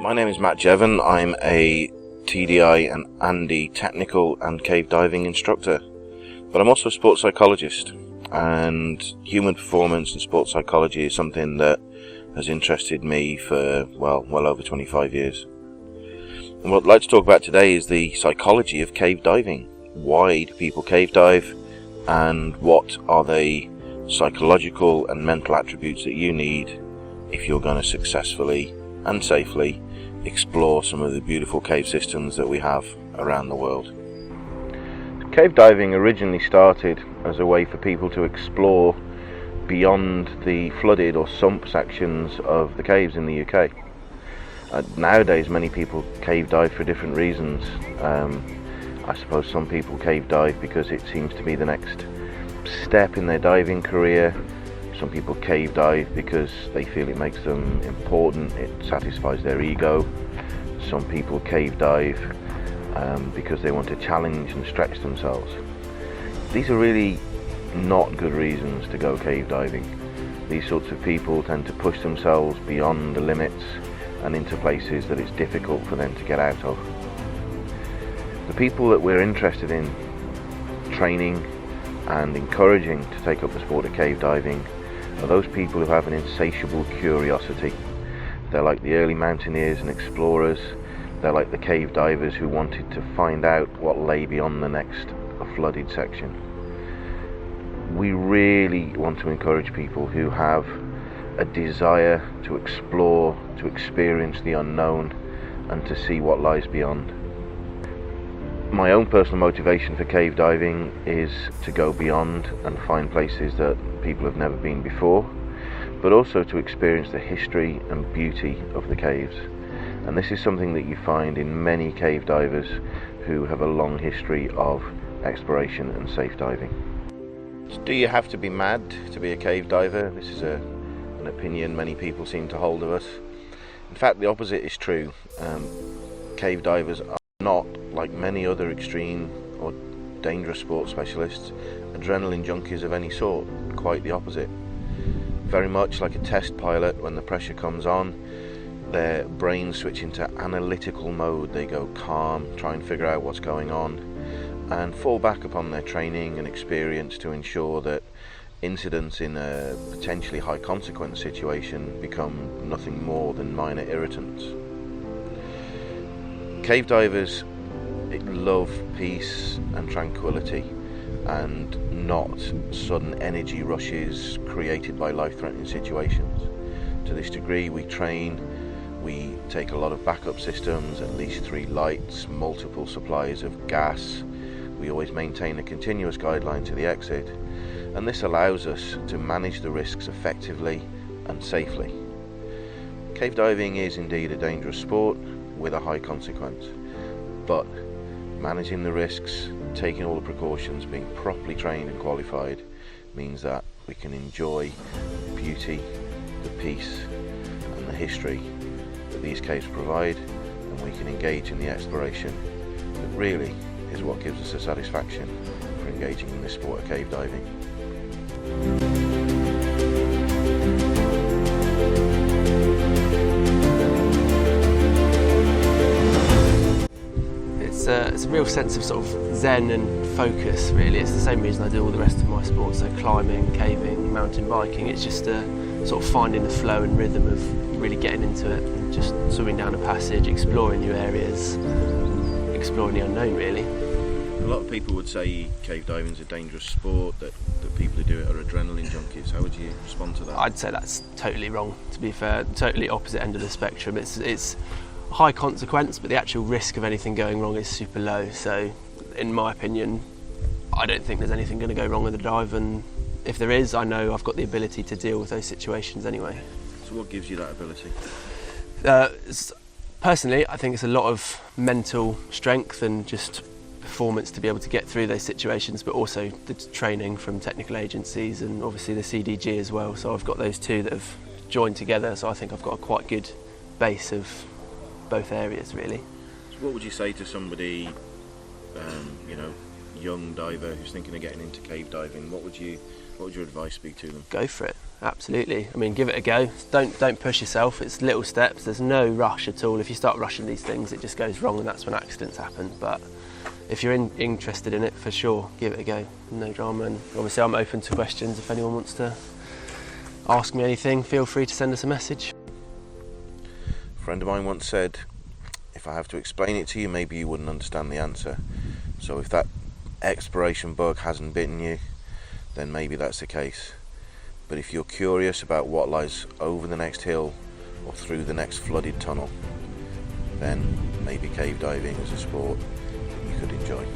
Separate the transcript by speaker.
Speaker 1: My name is Jevon. I'm a TDI and ANDI technical and cave diving instructor, but I'm also a sports psychologist, and human performance and sports psychology is something that has interested me for well over 25 years. And what I'd like to talk about today is the psychology of cave diving. Why do people cave dive, and what are the psychological and mental attributes that you need if you're going to successfully and safely explore some of the beautiful cave systems that we have around the world. Cave diving originally started as a way for people to explore beyond the flooded or sump sections of the caves in the UK. Nowadays many people cave dive for different reasons. I suppose some people cave dive because it seems to be the next step in their diving career. Some people cave dive because they feel it makes them important, it satisfies their ego. Some people cave dive because they want to challenge and stretch themselves. These are really not good reasons to go cave diving. These sorts of people tend to push themselves beyond the limits and into places that it's difficult for them to get out of. The people that we're interested in training and encouraging to take up the sport of cave diving are those people who have an insatiable curiosity. They're like the early mountaineers and explorers. They're like the cave divers who wanted to find out what lay beyond the next flooded section. We really want to encourage people who have a desire to explore, to experience the unknown, and to see what lies beyond. My own personal motivation for cave diving is to go beyond and find places that people have never been before, but also to experience the history and beauty of the caves. And this is something that you find in many cave divers who have a long history of exploration and safe diving. So do you have to be mad to be a cave diver? This is an opinion many people seem to hold of us. In fact, the opposite is true. Cave divers are not, like many other extreme or dangerous sports specialists, adrenaline junkies of any sort. Quite the opposite. Very much like a test pilot, when the pressure comes on, their brains switch into analytical mode. They go calm, try and figure out what's going on, and fall back upon their training and experience to ensure that incidents in a potentially high consequence situation become nothing more than minor irritants. Cave divers love peace and tranquility, and not sudden energy rushes created by life-threatening situations. To this degree, we train, we take a lot of backup systems, at least 3 lights, multiple supplies of gas. We always maintain a continuous guideline to the exit, and this allows us to manage the risks effectively and safely. Cave diving is indeed a dangerous sport with a high consequence, but managing the risks, taking all the precautions, being properly trained and qualified means that we can enjoy the beauty, the peace and the history that these caves provide, and we can engage in the exploration that really is what gives us a satisfaction for engaging in this sport of cave diving.
Speaker 2: It's a real sense of sort of zen and focus, really. It's the same reason I do all the rest of my sports, so climbing, caving, mountain biking. It's just sort of finding the flow and rhythm of really getting into it and just swimming down a passage, exploring new areas, exploring the unknown, really.
Speaker 1: A lot of people would say cave diving is a dangerous sport, that people who do it are adrenaline junkies. How would you respond to that?
Speaker 2: I'd say that's totally wrong, to be fair. Totally opposite end of the spectrum. It's high consequence, but the actual risk of anything going wrong is super low. So in my opinion, I don't think there's anything going to go wrong with the dive, and if there is, I know I've got the ability to deal with those situations anyway.
Speaker 1: So what gives you that ability?
Speaker 2: Personally, I think it's a lot of mental strength and just performance to be able to get through those situations, but also the training from technical agencies and obviously the CDG as well. So I've got those two that have joined together, so I think I've got a quite good base of both areas, really.
Speaker 1: So what would you say to somebody, young diver who's thinking of getting into cave diving? What would your advice be to them?
Speaker 2: Go for it. Absolutely. I mean, give it a go. Don't push yourself. It's little steps. There's no rush at all. If you start rushing these things, it just goes wrong, and that's when accidents happen. But if you're interested in it, for sure, give it a go. No drama. And obviously, I'm open to questions. If anyone wants to ask me anything, feel free to send us a message.
Speaker 1: A friend of mine once said, if I have to explain it to you, maybe you wouldn't understand the answer. So if that exploration bug hasn't bitten you, then maybe that's the case. But if you're curious about what lies over the next hill or through the next flooded tunnel, then maybe cave diving is a sport you could enjoy.